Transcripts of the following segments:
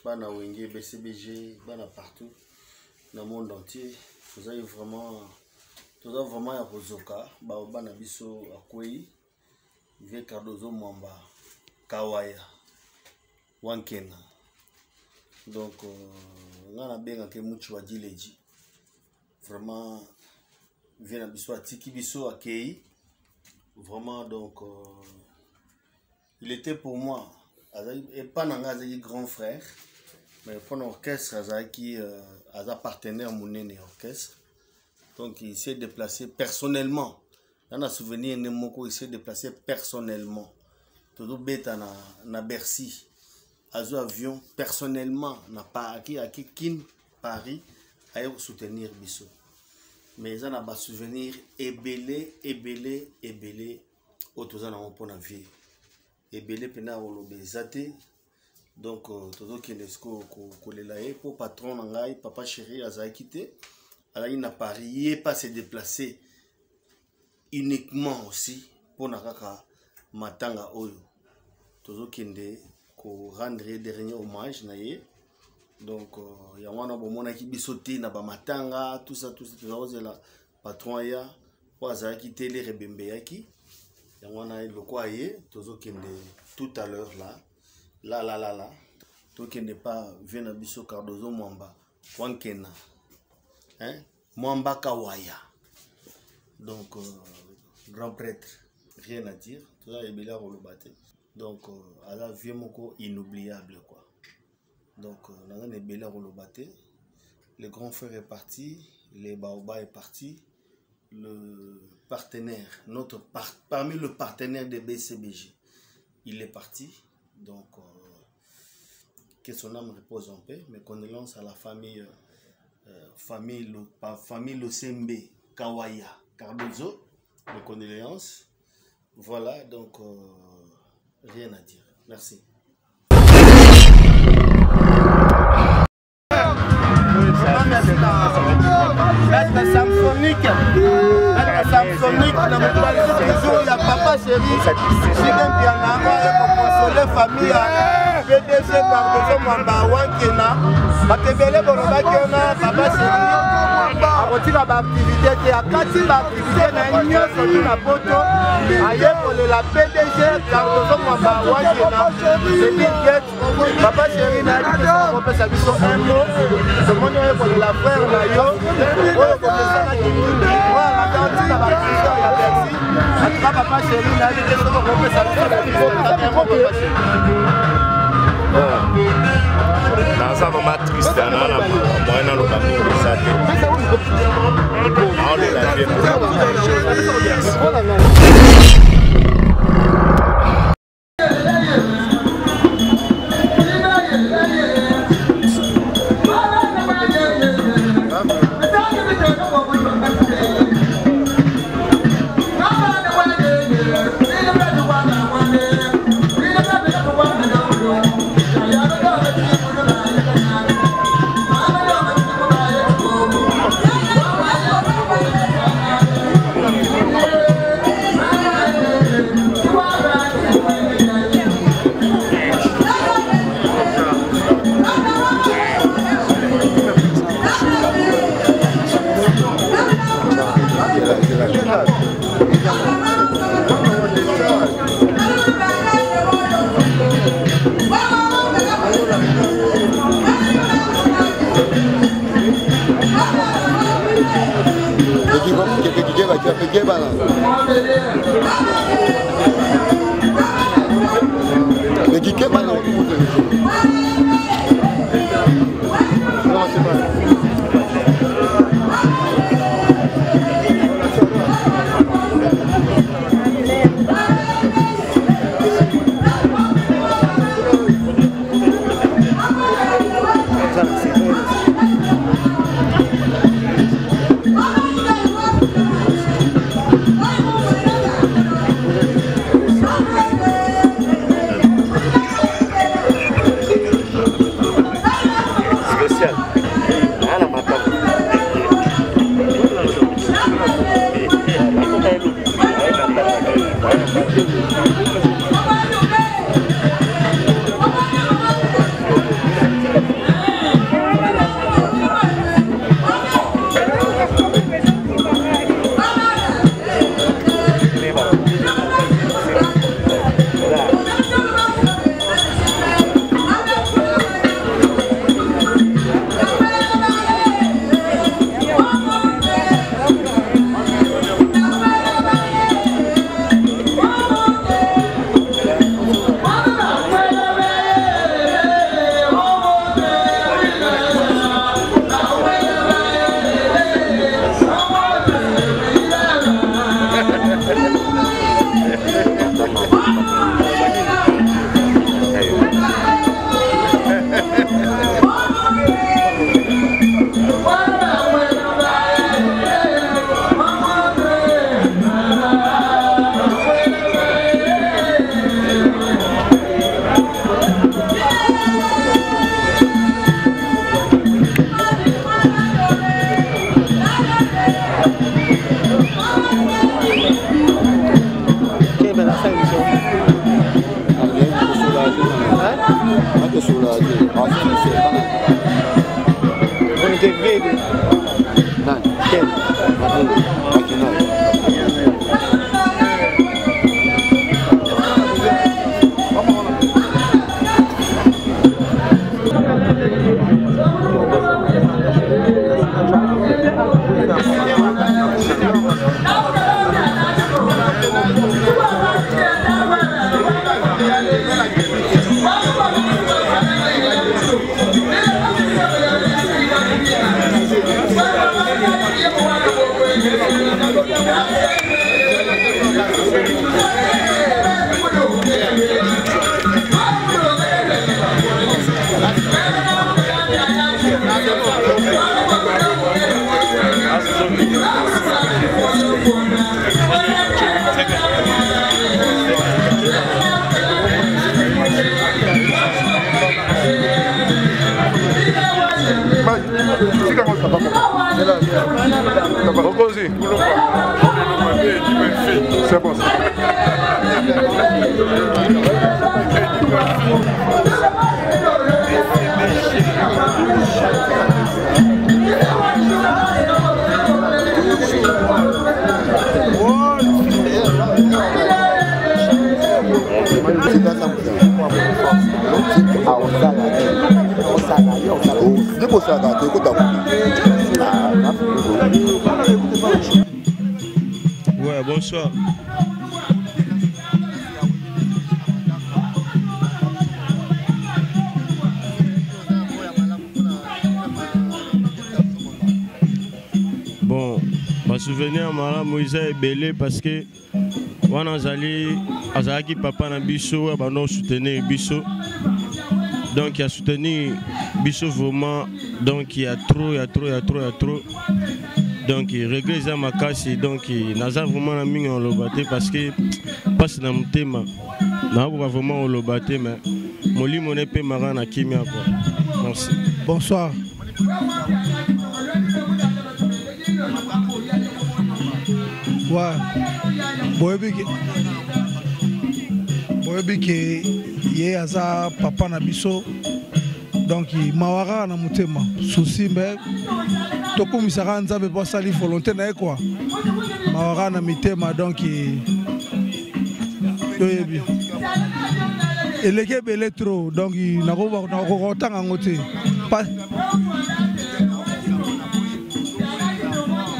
bana wenge BCBG bana partout dans le monde entier vous avez vraiment ya kozoka bana biso akwei Vie Cardozo Mwamba Kawaya Wankena donc ngana benga ke muchu wa dileji vraiment vient biso atiki biso akei vraiment donc il était pour moi et pas un grand frère mais pour l'orchestre qui a partenaire monene orchestre donc il s'est déplacé personnellement dans un souvenir il s'est déplacé personnellement tout bêta na Bercy azo avion personnellement na pas qui kin Paris à soutenir biso mais ils ont un souvenir ébélé autour na pour la vie ébélé pena olobezate donc todo kinesko ko lelaye pour patron ngai papa chéri azaki quitté alors il n'a pas rié pas se déplacer uniquement aussi pour nakaka matanga oyo todo kende ko rendre dernier hommage na ye donc ya wana bomona ki bisoté na ba matanga tout ça la patron ya po azaki télé rebembe yaki ya wana lokwa ye tozo kende tout à l'heure là to kende pas vient biso Cardozo Mwamba Wankena hein Mwamba Kawaya donc grand prêtre rien à dire tout ça est bien relobate donc à la vie moko inoubliable quoi donc on a bien relobate le grand frère est parti les Baoba est parti le partenaire parmi le partenaire de BCBG il est parti donc que son âme repose en paix. Mes condoléances à la famille famille Losembe Kawaya Cardozo, mes condoléances. Voilà, donc rien à dire. Merci. Samsonique, il y a papa chéri, c'est bien famille. PDG Cardozo Mwamba Wankena, Bakebele Bolobakena, papa chéri, a activité qui a 4 activités na union sur la poto, ailleurs pour la PDG Cardozo Mwamba Wankena, c'est Bill Gates, papa chéri n'a dit que on peut s'habiller un mot, ce monde est pour la frère na yo, on peut ça voilà, quand tu as activité à Bercy, papa chéri n'a dit que on peut s'habiller un mot. Dans un moment triste, on a moyen de C'est bon. Ouais, bonsoir. Bon, ma souvenir mala Moïse est belé parce que wana azalaki papa na biso abandon soutenir biso. Donc il a soutenu biso vraiment, donc il y a trop. Donc il regrette ça ma casse, donc il n'a vraiment la mine en lobaté parce que passe dans mon thème. N'a pas vraiment en lobaté mais mon lit mon épée marin à Kimia quoi. Merci. Bonsoir. Ouais. Boyebi ke ye aza papa na biso. Donc mawara na mutema souci mais tokumisaka nzambe po asali volonté na ye quoi. Mawara na mitema donc yoyebi eleki ebele trop donc nakokotanga yango te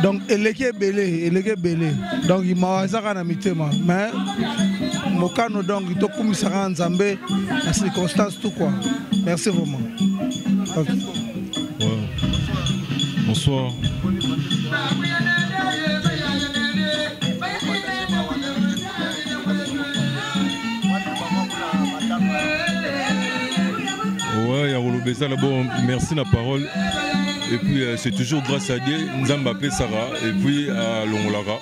donc eleki ebele donc mawa ezaka na mitema mais mokano donc tokumisaka nzambe na circonstance tout quoi. Merci vraiment. Okay. Ouais. Bonsoir. Ouais, Yarolo ça d'abord merci la parole. Et puis c'est toujours grâce à Dieu, Nzamba Pesara et puis à Longolara.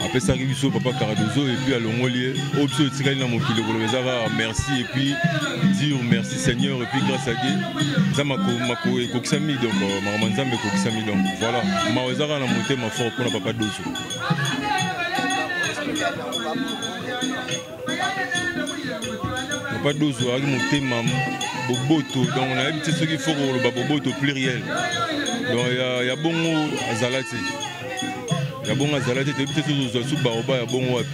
Après ça arrive sur Papa Caradozo et puis à Longolier. Option Tigani na Mokile Bolobezara, merci et puis dire merci Seigneur et puis grâce à Dieu, Nzamba Mako et Koksami donc Maramanzambe Koksami donc voilà. Mawezara na monté ma fort pour Papa Dozo. Papa Dozo a monté ma Boboto donc on a habité ce qu'il faut pour le Boboto pluriel. Donc il y a bon Azalati. Il y a bon Azalati, tu es sous Baroba, il y a bon Wapi.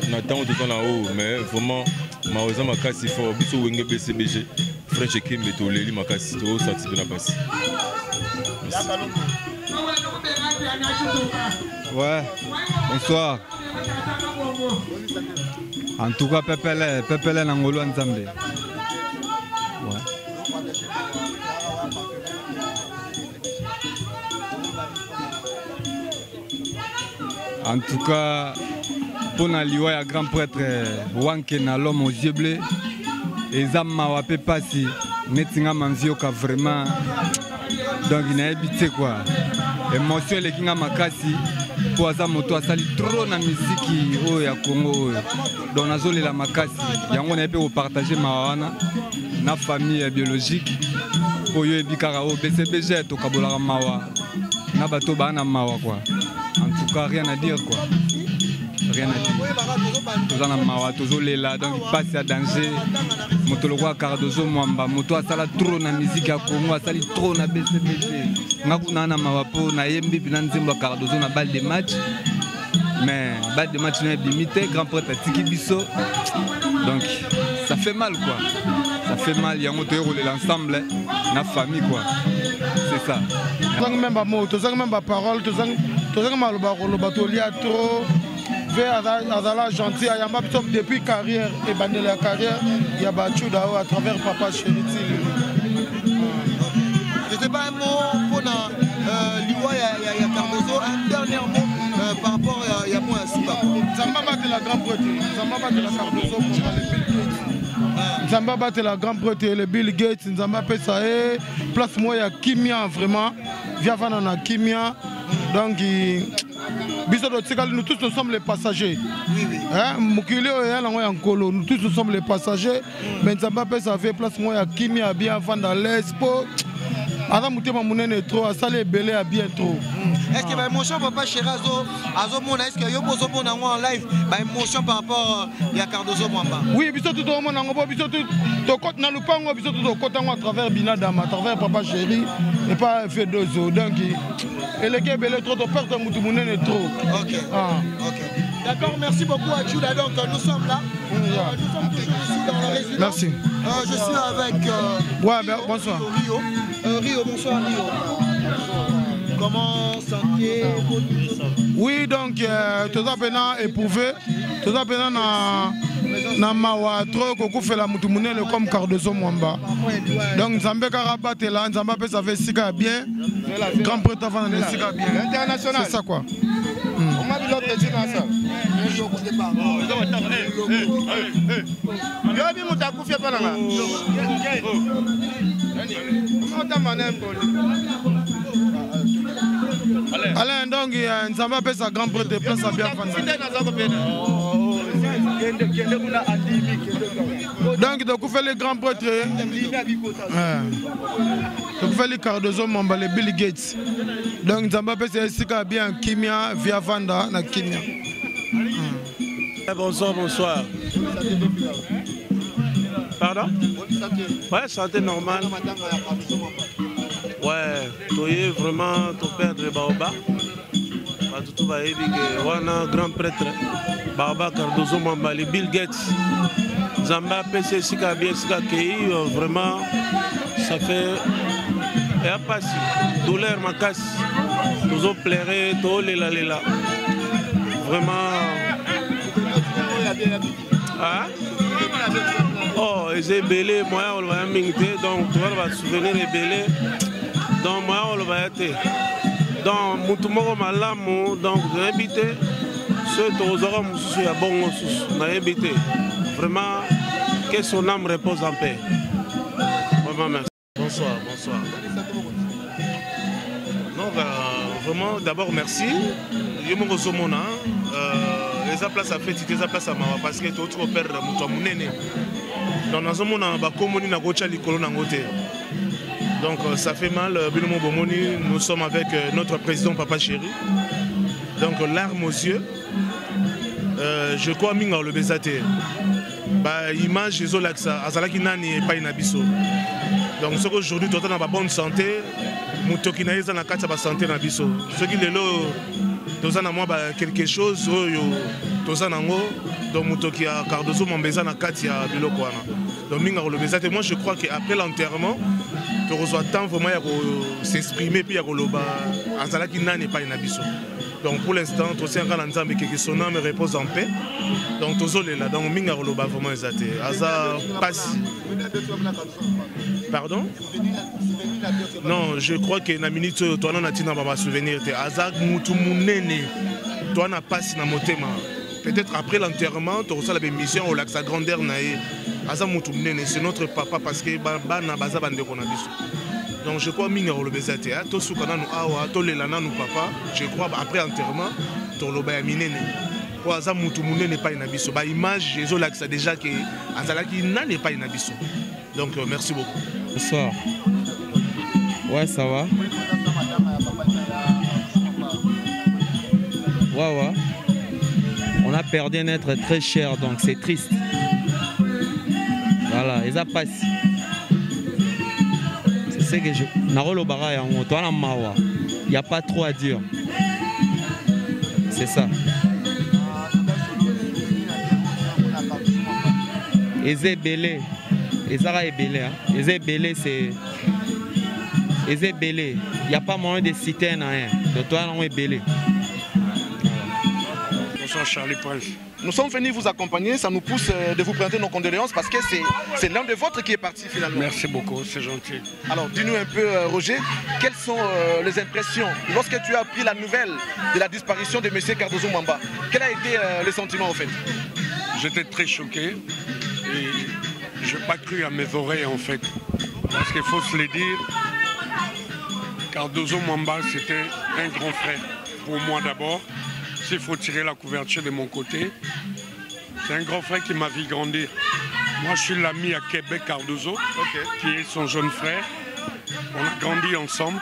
On attend tout en haut, mais vraiment, Maoza Makasi, il faut biso Wenge BCBG, French Kim, et tout, Léli Makasi, tout ça, tu peux la passer. Ouais, bonsoir. En tout cas, Pepele Nangolo Nzambe. Ouais. En tout cas, pour Naliwa, il y a grand prêtre Wankena, l'homme aux yeux bleus. Et Zamma Wapé Passi, Netinga Manzioka vraiment. Donc il a habité quoi. Émotion, les Kinga Makasi, pour Azamoto, a sali trop na musique au Congo. Donc Nazoli la Makasi, Yango n'a pas partagé Mawana, na famille biologique. Pour Yo Bikarao, BCBG, Tokabola Mawa, Nabato Bana Mawa quoi. En tout cas, rien à dire quoi. rien à dire. Tozana mawa, tozolela, donc il passe à danger. Moto le roi Cardozo Mwamba, moto a sala trop na musique à Congo, a sali trop na BCBC. Ngakuna na mawa po na yembi binanzimba Cardozo na balle de match. Mais balle de match n'est limité, grand prêtre Tiki Bisso. Donc ça fait mal quoi. Ça fait mal, il y a un moteur l'ensemble, la famille quoi. C'est ça. Tozang même pas mot, tozang même pas parole, tozang mal le bateau il y a trop. Vers Azala gentil, il y a depuis carrière et bandé la carrière, il y a battu à travers Papa Chéri. Je sais pas un mot pour l'Iwa, il y a Cardozo, un dernier mot par rapport à Yamou et Souba. Zamba bat la grande prêtre, Zamba bat la Cardozo pour les Bill Gates. Zamba bat la grande prêtre, les Bill Gates, Zamba fait ça, place moi il y a Kimia vraiment, via Vanana Kimia, donc nous tous nous sommes les passagers. Oui, oui. Nous tous nous sommes les passagers. Mais Nzamba ça fait place moi à Kimi à bien avant dans l'Expo. Adam Moutema Mounene trop, à Salé Belé à bien trop. Est-ce que l'émotion Papa Chéri est-ce que yo bozo bon en live émotion par rapport à Cardozo Mwamba? Oui, biso tout le monde en biso tout to côté na lupango biso tout côté à travers Binadam, à travers Papa Chéri et pas fait deux os. Donc et les gars belé trop perdre Moutoumounene trop. OK. OK. D'accord, merci beaucoup à Judah. Donc nous sommes là. Nous sommes toujours ici dans la résidence. Merci. Je suis avec bonsoir. Rio. Rio, bonsoir Rio. Comment sentiez Oui, donc tout ça maintenant éprouvé, tout ça maintenant na mawa trop koko fait la mutumunene comme Cardozo Mwamba. Donc Nzambe Karabate là, Nzambe peut ça fait sika bien. Grand prêtre avant de sika bien. International. C'est ça quoi. On m'a dit l'autre dit ça. Yo bi mutaku fait pas là. Alain donc Nzamba fait sa grand prêtre de place à bien donc fait les grands prêtres. Donc fait les Cardozo Mwamba, les Bill Gates. Donc Nzamba fait c'est sika bien Kimia via Vanda na Kimia. Bonsoir, bonsoir. Pardon? Ouais, santé normale. Ouais, tu es vraiment ton père de Baoba. Tu vas dire que un grand prêtre, Baoba Cardozo Mwamba, les Bill Gates, Zamba PC Sika bien Sika Kei, vraiment, ça fait. Et à passer, douleur ma casse, nous ont pleuré, tout les là. Vraiment. Ah? Oh, ils ont belé, moi on va m'inviter, donc tu vas souvenir les belés. Donc moi on va être. Donc Moutoumoro Malamu, donc j'ai invité ceux qui ont à bon on a invité. Vraiment, que son âme repose en paix. Vraiment merci. Bonsoir, bonsoir. Non, vraiment d'abord merci. Je me retrouve les place à fête, les place à Mawa parce que tu as perdre Moutoumounene. Donc dans un monde on va communiquer na gocha likolo na ngote. Donc ça fait mal, nous sommes avec notre président Papa Chéri. Donc larmes aux yeux. Je crois que le Bézaté. Image de l'Axa, Azalaki Nani et pas Inabiso. Donc ce qu'aujourd'hui, tu as une bonne santé, tu as une santé Nabiso. Ce qui est là, tu as quelque chose, tu as donc tu as Cardozo Mwamba na Katia Bilokwana. Donc le Bézaté, moi je crois qu'après l'enterrement, tu reçois tant vraiment à s'exprimer puis à Koloba Azalaki Nani et pas Inabiso. Donc pour l'instant, tu as un que son âme repose en paix. Donc tu as là, donc minga Koloba vraiment exaté. Aza passe. Pardon? Non, je crois que na minute tu as un souvenir. Aza Moutoumounene, tu as passé na motema. Peut-être après l'enterrement, tu reçois la mission au lac sa grandeur nae. Aza Moutoumounene, c'est notre papa parce que bana baza bande qu'on a dit. Donc je crois minga le bezate. To soukana nous awa, to lelana nous papa. Je crois après enterrement, to lo ba minene. Pour Aza Moutoumounene n'est pas une abisso. Ba image Jésus lac ça déjà que Azalaki n'est pas une abisso. Donc merci beaucoup. Bonsoir. Ouais, ça va. Ouais. On a perdu un être très cher, donc c'est triste. Voilà, et ça passe. C'est ce que je... Il n'y a pas trop à dire. C'est ça. Eze Belé. Ezara est Belé. Eze Belé, c'est... Eze Belé. Il n'y a pas moyen de citer un à un. Donc toi, on est Belé. Bonsoir Charlie Prince. Nous sommes venus vous accompagner, ça nous pousse de vous présenter nos condoléances parce que c'est l'un de vôtres qui est parti finalement. Merci beaucoup, c'est gentil. Alors dis-nous un peu Roger, quelles sont les impressions lorsque tu as appris la nouvelle de la disparition de M. Cardozo Mwamba? Quel a été le sentiment en fait? J'étais très choqué et je n'ai pas cru à mes oreilles en fait. Parce qu'il faut se le dire, Cardozo Mwamba c'était un grand frère pour moi d'abord. S'il faut tirer la couverture de mon côté, c'est un grand frère qui m'a vu grandir. Moi, je suis l'ami à Québec Cardozo, qui est son jeune frère. On a grandi ensemble.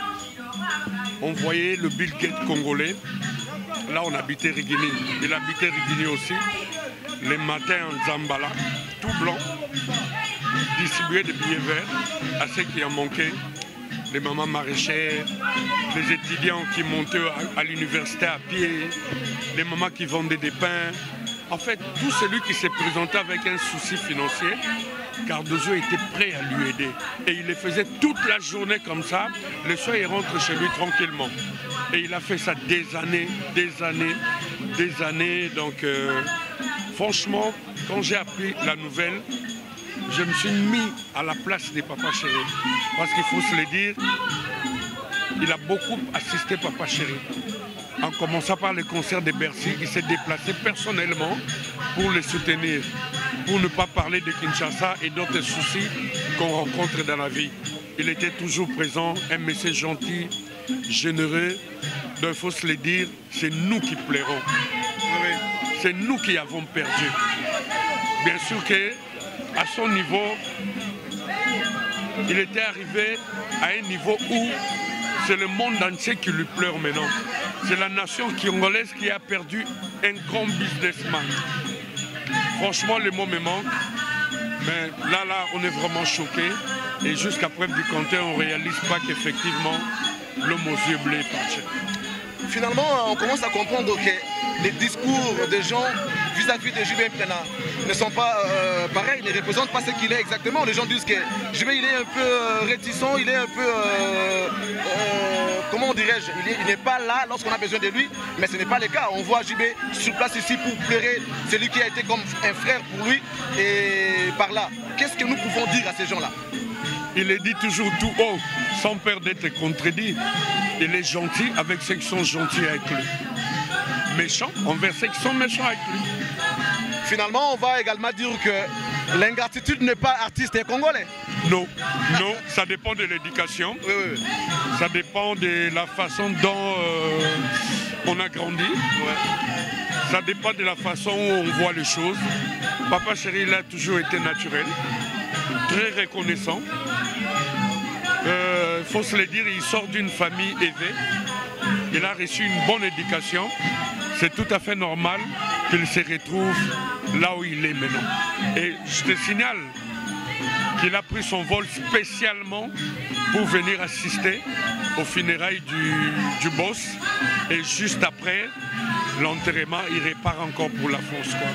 On voyait le Bill Gates congolais. Là, on habitait Rigini. Il habitait Rigini aussi. Les matins en Zambala, tout blanc, distribuer des billets verts à ceux qui en manquaient. Les mamans maraîchères, les étudiants qui montaient à l'université à pied, les mamans qui vendaient des pains. En fait, tout celui qui s'est présenté avec un souci financier, Cardozo était prêt à lui aider. Et il les faisait toute la journée comme ça. Le soir, il rentre chez lui tranquillement. Et il a fait ça des années, des années, des années. Donc, franchement, quand j'ai appris la nouvelle, je me suis mis à la place des Papa Chéri. Parce qu'il faut se le dire, il a beaucoup assisté Papa Chéri. En commençant par les concerts de Bercy, il s'est déplacé personnellement pour les soutenir. Pour ne pas parler de Kinshasa et d'autres soucis qu'on rencontre dans la vie. Il était toujours présent, un monsieur gentil, généreux. Donc il faut se le dire, c'est nous qui pleurons. C'est nous qui avons perdu. Bien sûr que à son niveau, il était arrivé à un niveau où c'est le monde entier qui lui pleure maintenant. C'est la nation congolaise qui a perdu un grand businessman. Franchement, les mots me manquent. Mais là, on est vraiment choqués. Et jusqu'à preuve du contraire, on ne réalise pas qu'effectivement, l'homme aux yeux bleus est parti. Finalement, on commence à comprendre que les discours des gens vis-à-vis de JB Mplena ne sont pas pareils, ne représentent pas ce qu'il est exactement. Les gens disent que JB il est un peu réticent, il est un peu, comment dirais-je, il n'est pas là lorsqu'on a besoin de lui, mais ce n'est pas le cas. On voit JB sur place ici pour pleurer, celui qui a été comme un frère pour lui, et par là. Qu'est-ce que nous pouvons dire à ces gens-là? Il est dit toujours tout haut, sans peur d'être contredit. Il est gentil avec ceux qui sont gentils avec lui. Méchant envers ceux qui sont méchants avec lui. Finalement, on va également dire que l'ingratitude n'est pas artiste et congolais. Non, non, ça dépend de l'éducation. Oui, oui. Ça dépend de la façon dont on a grandi. Ouais. Ça dépend de la façon où on voit les choses. Papa Chéri, il a toujours été naturel, très reconnaissant. Il faut se le dire, il sort d'une famille aisée. Il a reçu une bonne éducation. C'est tout à fait normal qu'il se retrouve là où il est maintenant. Et je te signale qu'il a pris son vol spécialement pour venir assister aux funérailles du boss. Et juste après l'enterrement, il repart encore pour la France, quoi.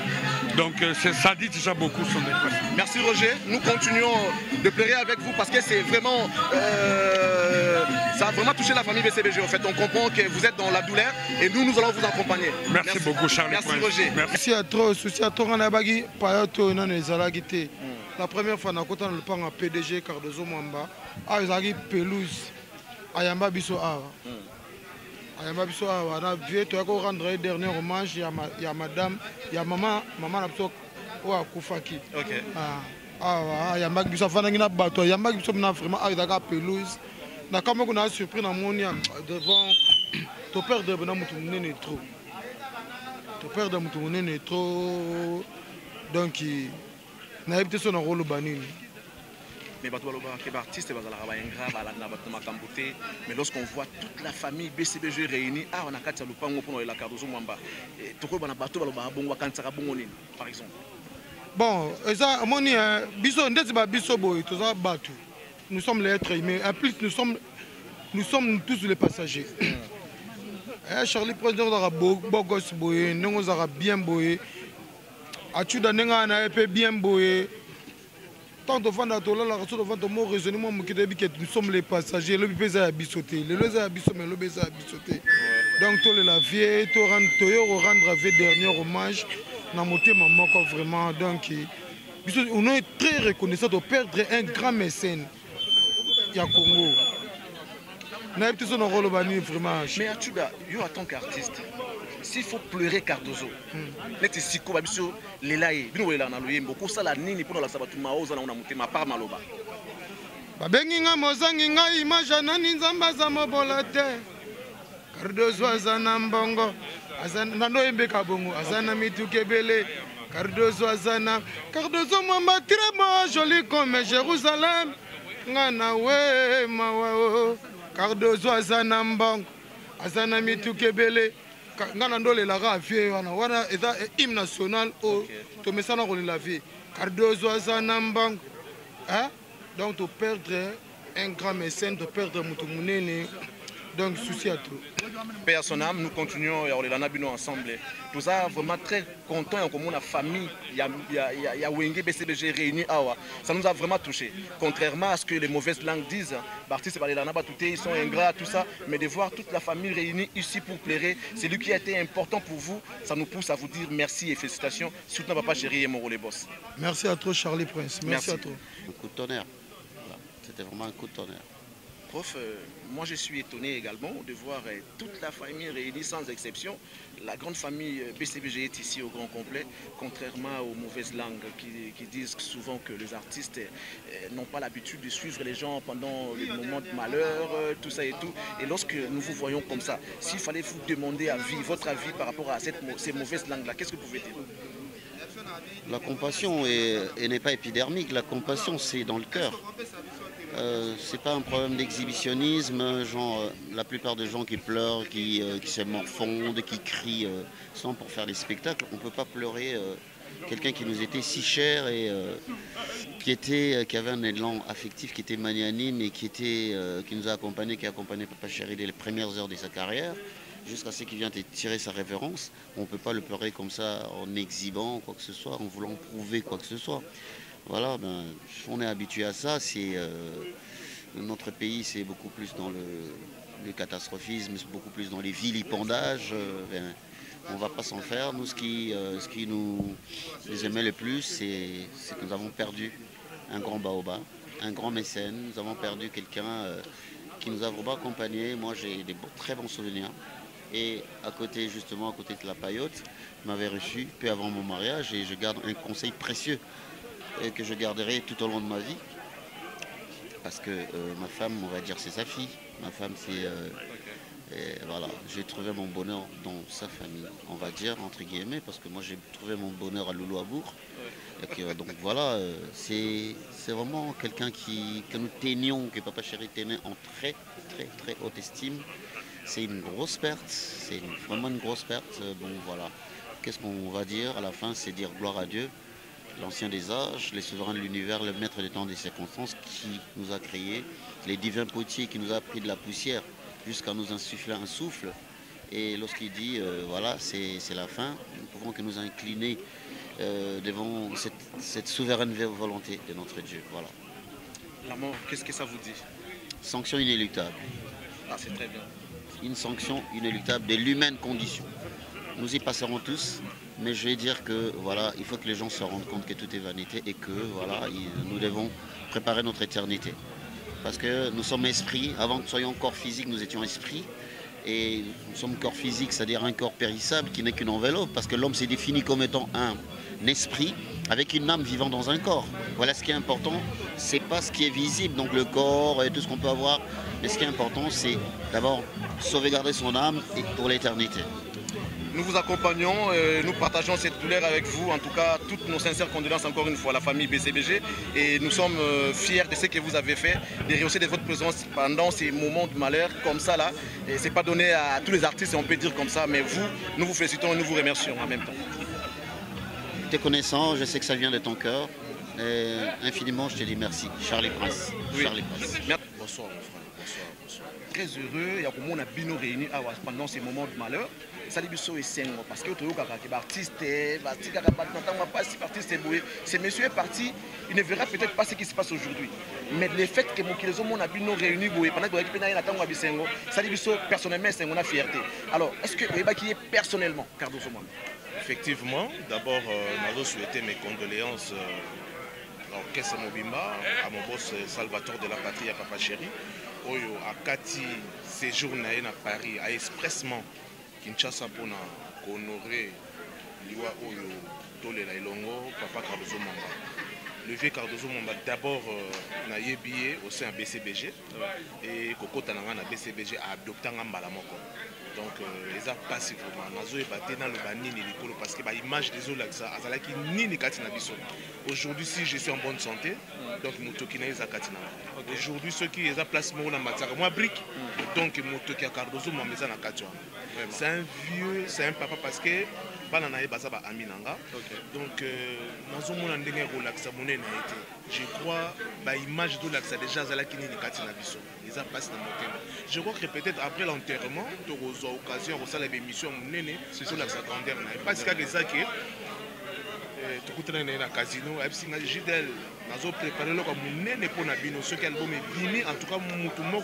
Donc ça dit déjà beaucoup son déplacement. Merci Roger, nous continuons de pleurer avec vous parce que c'est vraiment, ça a vraiment touché la famille BCBG. En fait, on comprend que vous êtes dans la douleur et nous allons vous accompagner. Merci beaucoup Charles. Merci Roger. Merci à trop, souci à trop on a bagui payoto non ezalaki. La première fois na kota na lupanga PDG Cardozo Mwamba, a ezalaki pelouse ayamba biso awa. Ayamba biso awa na vieux to ko rendre dernier hommage ya madame ya maman na biso wa kufaki. OK. Ah ayamba biso fanangi na bato ayamba biso na vraiment a ezalaka pelouse. Na kama kuna surpris na moni devant to perdre na mutu nene trop. To perdre mutu nene trop. Donc na habité son rôle banini. mais artiste mais lorsqu'on voit toute la famille BCBG réunie, on a quatre lupango pour la Cardozo Mwamba. Par exemple. Bon, ça, nous sommes les êtres humains. En plus, nous sommes tous les passagers. Charlie Président a beau gosse boyé, nous avons bien boyé. Achuda Nenga a bien boyé. Tant de fois, raisonnement, nous sommes les passagers, le bébé a bissoté, le bébé a bissoté. Donc, tout la vie, tout rendre la vie dernier hommage, dans mon thème, vraiment. Donc, on est très reconnaissant de perdre un grand mécène. Il y a Congo. Mais Achuda, en tant qu'artiste, s'il faut pleurer Cardozo, net ici ko babiso lelaye bino wela na loyembo ko sala nini pour la sabatu maoza na una mutema par maloba babenginga mozanginga image nani nzamba za mobolate Cardozo azana mbongo azana ndo embeka bongo azana mitukebele Cardozo azana Cardozo mwamba très joli comme Jérusalem ngana we mawao Cardozo azana mbongo azana mitukebele ngana ndole la rafie wana eza hymne national au to mesana ko la vie Cardozo azana mbang hein donc to perdre un grand mécène de perdre mutu munene donc souci à tout. Père son âme, nous continuons à Orlana Bino ensemble. Nous sommes vraiment très contents comme la famille, il y a Wenge BCBG réunis. Ça nous a vraiment touché. Contrairement à ce que les mauvaises langues disent, ils sont ingrats, tout ça, mais de voir toute la famille réunie ici pour pleurer, c'est lui qui a été important pour vous. Ça nous pousse à vous dire merci et félicitations. Surtout Papa Chéri et Moro les boss. Merci à toi Charlie Prince. Merci à toi. Un coup de tonnerre. C'était vraiment un coup de tonnerre. Prof, moi je suis étonné également de voir toute la famille réunie sans exception. La grande famille BCBG est ici au grand complet, contrairement aux mauvaises langues qui disent souvent que les artistes n'ont pas l'habitude de suivre les gens pendant les moments de malheur, tout ça et tout. Et lorsque nous vous voyons comme ça, s'il fallait vous demander votre avis par rapport à ces mauvaises langues-là, qu'est-ce que vous pouvez dire? La compassion n'est pas épidermique, la compassion c'est dans le cœur. C'est pas un problème d'exhibitionnisme, genre la plupart des gens qui pleurent, qui se morfondent, qui crient sont pour faire des spectacles. On ne peut pas pleurer quelqu'un qui nous était si cher et qui avait un élan affectif, qui était magnanime et qui nous a accompagnés, qui a accompagné Papa Chéri dès les premières heures de sa carrière, jusqu'à ce qu'il vienne tirer sa révérence. On ne peut pas le pleurer comme ça en exhibant quoi que ce soit, en voulant prouver quoi que ce soit. Voilà, on est habitué à ça. Notre pays, c'est beaucoup plus dans le catastrophisme, c'est beaucoup plus dans les vilipendages. On ne va pas s'en faire. Nous, ce qui nous aimait le plus, c'est que nous avons perdu un grand baobab, un grand mécène. Nous avons perdu quelqu'un qui nous a vraiment accompagnés. Moi, j'ai des très bons souvenirs. Et à côté de la Paillote, m'avait reçu peu avant mon mariage et je garde un conseil précieux que je garderai tout au long de ma vie. Parce que ma femme, on va dire, c'est sa fille. Ma femme, voilà, j'ai trouvé mon bonheur dans sa famille, on va dire, entre guillemets, parce que moi, j'ai trouvé mon bonheur à Loulouabourg. Donc voilà, c'est vraiment quelqu'un que nous tenions, que Papa Chéri tenait en très, très, très haute estime. C'est une grosse perte, c'est vraiment une grosse perte. Bon, voilà. Qu'est-ce qu'on va dire à la fin? C'est dire gloire à Dieu, l'ancien des âges, les souverains de l'univers, le maître des temps et des circonstances qui nous a créés, les divins potiers qui nous a pris de la poussière jusqu'à nous insuffler un souffle. Et lorsqu'il dit, voilà, c'est la fin, nous ne pouvons que nous incliner devant cette souveraine volonté de notre Dieu. Voilà. La mort, qu'est-ce que ça vous dit? Sanction inéluctable. Ah, c'est très bien. Une sanction inéluctable de l'humaine condition. Nous y passerons tous, mais je vais dire que voilà, il faut que les gens se rendent compte que tout est vanité et que voilà, nous devons préparer notre éternité. Parce que nous sommes esprits, avant que nous soyons corps physique, nous étions esprits. Et nous sommes corps physique, c'est-à-dire un corps périssable qui n'est qu'une enveloppe, parce que l'homme s'est défini comme étant un esprit avec une âme vivant dans un corps. Voilà ce qui est important, c'est pas ce qui est visible, donc le corps et tout ce qu'on peut avoir, mais ce qui est important, c'est d'abord sauvegarder son âme et pour l'éternité. Nous vous accompagnons, nous partageons cette douleur avec vous. En tout cas, toutes nos sincères condoléances encore une fois à la famille BCBG. Et nous sommes fiers de ce que vous avez fait, de rehausser de votre présence pendant ces moments de malheur comme ça là. Et c'est pas donné à tous les artistes, on peut dire comme ça, mais vous, nous vous félicitons et nous vous remercions en même temps. Te connaissant, je sais que ça vient de ton cœur. Et infiniment, je te dis merci. Charlie Prince. Oui. Charlie Prince. Bonsoir mon frère. Bonsoir. Très heureux, il y a beaucoup de bino réunis pendant ces moments de malheur. Salibiso et Sengo, parce que ce monsieur est parti, il ne verra peut-être pas ce qui se passe aujourd'hui. Mais le fait que mon abino réunis pendant que Salibiso personnellement c'est mon fierté. Alors, est-ce que vous qui est personnellement Cardozo Mwamba? Effectivement, d'abord, je souhaiter mes condoléances à Kessa Mobimba, à mon boss Salvatore de la patrie, à Papa Chéri, à Kati, séjour à Paris, à expressement. Kinshasa pour honorer Liwa Oyo Tole la Ilongo, Papa Cardozo Mwamba. Le vieux Cardozo Mwamba d'abord na yebié au sein de BCBG et Koko Tananga na BCBG a adopté un Mbalamoko. Donc les a passé vraiment. Nazo est battu dans le banini likolo parce que l'image des autres là ça azala ki nini katina biso. Aujourd'hui si je suis en bonne santé, donc motokina eza katina. Aujourd'hui ceux qui les a placement na mataka moi brique donc motoki Cardozo Mwamba eza na katwa. C'est un vieux, c'est un papa parce que bananaye basaba aminanga. Donc nazo mona ndenge relaxa monene été. Je crois ba image de l'axa déjà azala ki nini katina biso. Les a passé dans mon thème. Je crois que peut-être après l'enterrement, tu auras l'occasion de faire l'émission sur l'axe secondaire. Parce que ça qui tu as un casino, Gidel, nous avons préparé le comme pour Nabino, ce qu'album est bini, en tout cas,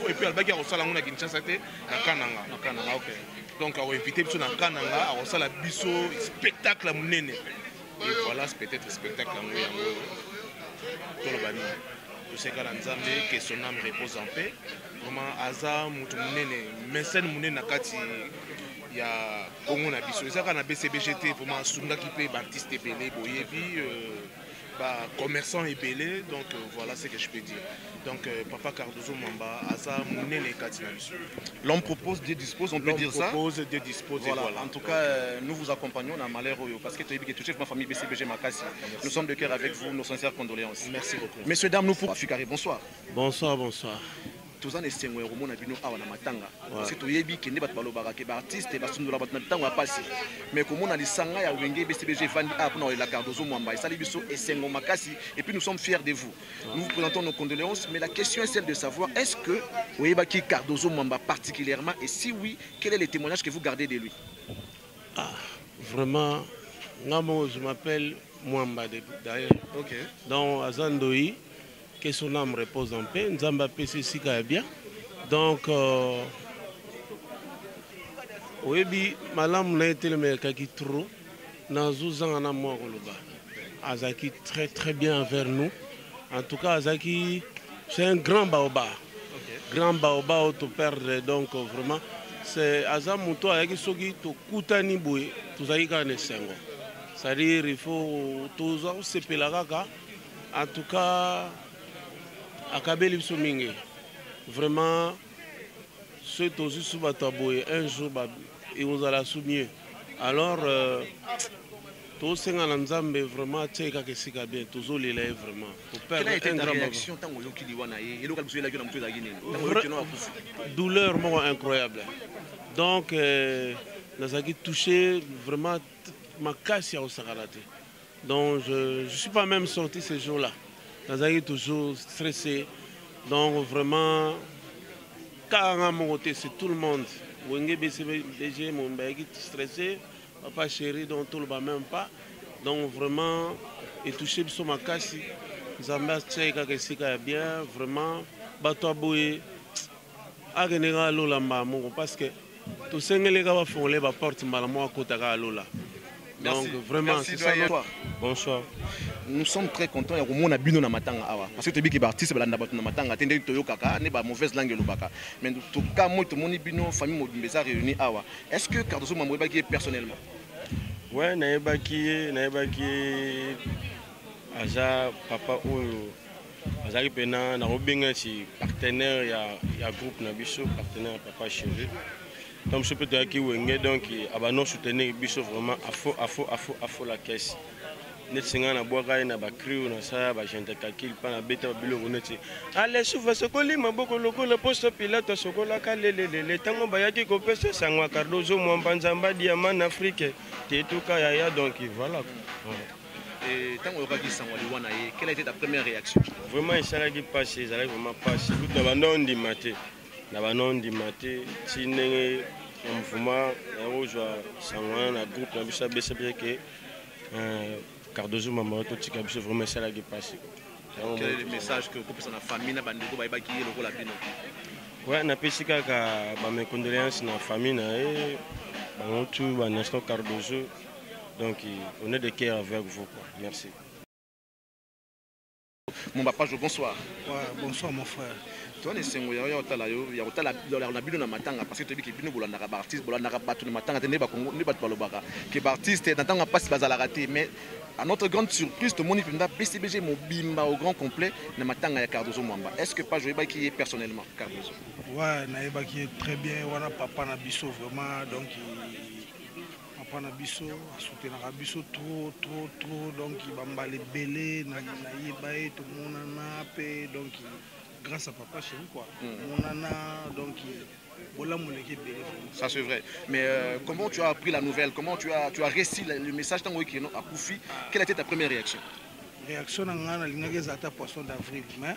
et puis Albaki a reçu la Mona Kinshasa, na Kananga. Donc, on a invité sur Kananga, on a reçu la biso spectacle à Mounene. Et voilà, c'est peut-être spectacle à Mounene. Je sais que son âme repose en paix. Vraiment, Aza, Moutounene, Mesen Mounen Nakati, il y a Congo Nabiso. Il y a BCBGT, vraiment, Sunga qui paye, artiste ébélé, Boyebi, commerçant ébélé. Donc voilà ce que je peux dire. Donc Papa Cardozo Mwamba, Aza Mounen Nakati Nabiso. L'homme propose, Dieu dispose, on peut dire ça. L'homme propose, Dieu dispose. Voilà. En tout cas, nous vous accompagnons dans Malheur parce que tu es touché ma famille BCBG Makassi. Nous sommes de cœur avec vous, nos sincères condoléances. Merci beaucoup. Messieurs, dames, nous pour Fikari, bonsoir. Bonsoir, bonsoir. Tous les gens qui sont venus à Matanga. Parce que tu es qui n'est pas le artiste et parce que nous avons passé. Mais comme on a dit Sanga, il y a BCBG Vandi Apno et la Cardozo Mwamba, et Sengo Makassi, et puis nous sommes fiers de vous. Nous vous présentons nos condoléances, mais la question est celle de savoir est-ce que vous avez qui Cardozo Mwamba particulièrement, et si oui, quel est le témoignage que vous gardez de lui? Vraiment, je m'appelle Mwamba d'ailleurs. Donc, Azandoï. Que son âme repose en paix. Nzamba PC Sika bien. Donc, oui, malam n'a été le meilleur qui trop. Nazuzan en amour Azaki très très bien envers nous. En tout cas, Azaki, c'est un grand baobab. Grand baobab auto perdre. Donc, vraiment, c'est Azamuto avec Sogi to Koutani Boué, tout Aïka Nesengo. C'est-à-dire, il faut tous se pelagaka. En tout cas, Akabeli Bisomingue, vraiment, ceux qui sont sous Bataboué, un jour, ils vont à la soumier. Alors, tous ces gens vraiment, tu sais que c'est bien, tous les lèvres vraiment. Quelle a été ta réaction tant que tu douleur incroyable. Donc, nous avons touché vraiment ma casse au Sakalate. Donc, je ne suis pas même sorti ce jour-là. Nous avons toujours stressé. Donc vraiment, quand c'est tout le monde. Wenge BCBG, mon baguette stressé, Papa Chéri, dont tout le monde même pas. Donc vraiment, et touché sur ma casse, Zamba Tchèque, bien, vraiment, Bato Boué, Agenera Lola Mamou, parce que tous ces gars font les portes Malamo à Kotaka Lola. Donc vraiment, c'est ça. Bonsoir. Nous sommes très contents. Il y a un bino na matanga awa. Parce que tu dis que artiste balanda batu na matanga. Tende toyo kaka ne ba mauvaise langue lobaka. Mais tout cas moi tout mon bino famille Mobimbeza réunis awa. Est-ce que Cardozo Mwamba est personnellement? Ouais, naeba qui aza papa oyo azali pena na robenga ci partenaire ya groupe na biso partenaire papa chéri donc je peux te dire qui wenge donc abano soutenir biso vraiment à faux la caisse net singa na boaka na ba crew na sa ba gente kakil pa na beta bilo net allez souva sokoli maboko loko le poste pilote sokola kalelele tango bayaki ko pesa sangwa Cardozo Mwambanzamba Diamant Afrique tetuka yaya donc voilà. Et tant qu'on regarde ça, quelle a été ta première réaction? Vraiment, il s'est passé, il vraiment passé. Tout le monde dit maté, le maté, si n'est un mouvement, un rouge, un groupe, un bus, BCB que Cardozo Mamato, tu as vraiment ça qui passé. Quel est le message que vous avez dans la famille, dans la famille, dans la famille? Oui, on a pensé que mes condoléances dans la famille, dans tout l'instant Cardozo. Donc, on est de cœur avec vous. Merci. Mon papa, bonsoir. Ouais, bonsoir, mon frère. Toi, tu es parce que tu es un artiste, mais à notre grande surprise, tout le monde est BCBG, mon bimba au grand complet, Cardozo Mwamba. Est-ce que pas jouer qui est personnellement Cardozo? Ouais, Naïba qui est très bien, on a papa Nabiso vraiment, donc papa Nabiso, soutenir Nabiso trop, donc il va les belé, Naïba et tout le monde en a paix, donc grâce à papa chez nous quoi. Mon nana, donc voilà mon équipe. Ça c'est vrai. Mais comment tu as appris la nouvelle? Comment tu as réussi le message à Koufi? Quelle a été ta première réaction? Réaction à l'ingénieur poisson d'avril, mais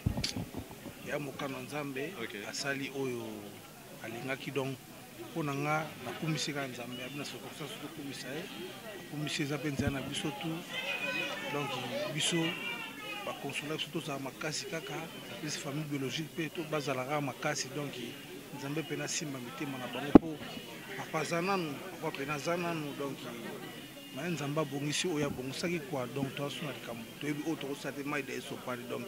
il y a mon canon Zambé, à Sali Oyo, à l'ingaki donc. Pour nous, la commission Zambé, la commission Zapenza na biso tout, donc biso ba consulat surtout ça makasi kaka, les familles biologiques peut tout bazalara makasi donc Zambé pena simba mitema na bango po papa zananu papa pena zananu donc mais Zamba bongisi oya bongusaki quoi donc toi sona likambo to yebi auto sate mai de sopari donc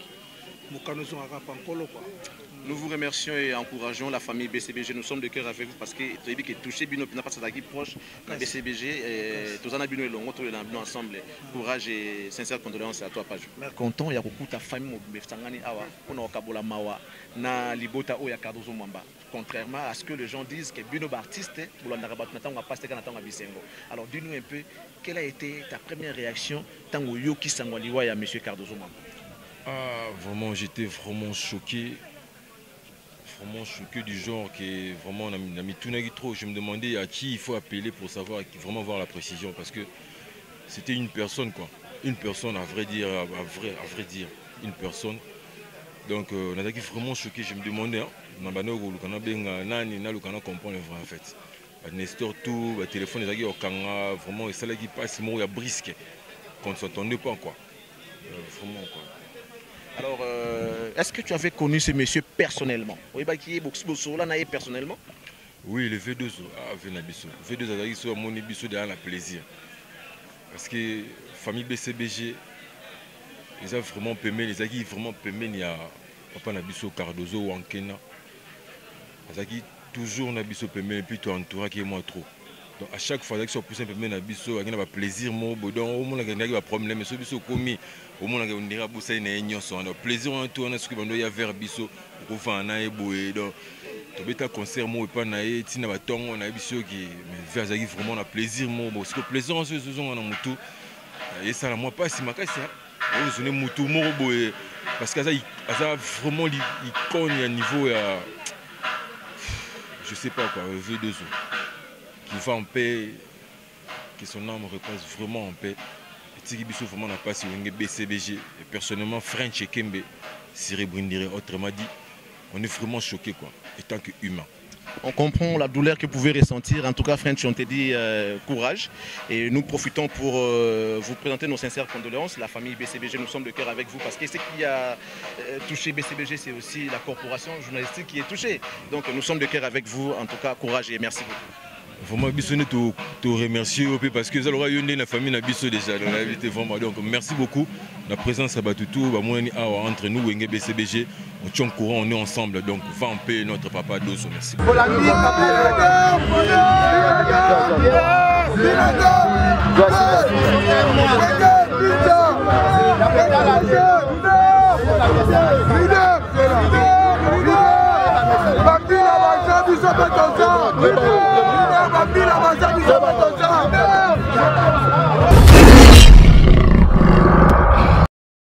mokano so aka pankolo quoi. Nous vous remercions et encourageons la famille BCBG. Nous sommes de cœur avec vous parce que tu as touché Bino Pina parce que proche la BCBG et tous en Bino et Longo tous les Bino ensemble. Courage et sincère condoléances à toi Paju. Content il y a beaucoup ta famille Mefsangani awa on a Kabola Mawa na Libota Oya Cardozo Mwamba. Contrairement à ce que les gens disent que Bino artiste pour l'Andarabat Natan on va pas à Bisengo. Alors dis-nous un peu quelle a été ta première réaction tant que Yoki Sangwaliwa et à monsieur Cardozo Mwamba. Ah vraiment j'étais vraiment choqué. Vraiment choqué du genre que vraiment on a mis tout trop. Je me demandais à qui il faut appeler pour savoir, vraiment voir la précision parce que c'était une personne quoi. Une personne à vrai dire, une personne. Donc on a été vraiment choqué. Je me demandais, comprendre vrai en fait. Nestor tout, le téléphone est vraiment ça qui passe, il y a brisque. Qu'on ne s'entendait pas quoi. Vraiment quoi. Alors, est-ce que tu avais connu ce monsieur personnellement? Personnellement? Oui, le V2 a Venabiso. V2 a mon biso de la plaisir. Parce que la famille BCBG, ils ont vraiment permis, les agis vraiment permis, il y a Papa Nabiso Cardozo ou Ankena. Les agis toujours Nabiso permis et puis tu entoures qui est moins trop. Donc à chaque fois que je suis permis Nabiso, il y a un plaisir, au moins il y a un problème, mais ce biso commis. Au moins on dirait que c'est un plaisir en tout on ce que il y a vers biso pour faire un eboé donc tu beta concert moi pas naé tina batongo on a biso qui mais vers vraiment un plaisir moi parce que plaisir en ce saison on a mutu et ça la moi pas si makasi on est mutu moi boé parce que ça vraiment icône à niveau je sais pas quoi V2 qui va en paix que son âme repose vraiment en paix. Vraiment n'a pas si BCBG et personnellement French et Kembe Siri Brindire autrement dit on est vraiment choqué quoi étant qu'humain. On comprend la douleur que vous pouvez ressentir. En tout cas, French, on te dit courage. Et nous profitons pour vous présenter nos sincères condoléances. La famille BCBG, nous sommes de cœur avec vous parce que ce qui a touché BCBG, c'est aussi la corporation journalistique qui est touchée. Donc nous sommes de cœur avec vous. En tout cas, courage et merci beaucoup. Vraiment, Bissonné te remercier parce que ça aura eu une famille Nabiso déjà dans la vie vraiment. Donc merci beaucoup. La présence à Batutu, entre nous, Wenge BCBG, on tient courant, on est ensemble. Donc va en paix notre papa Dosso. Merci. Merci. Soba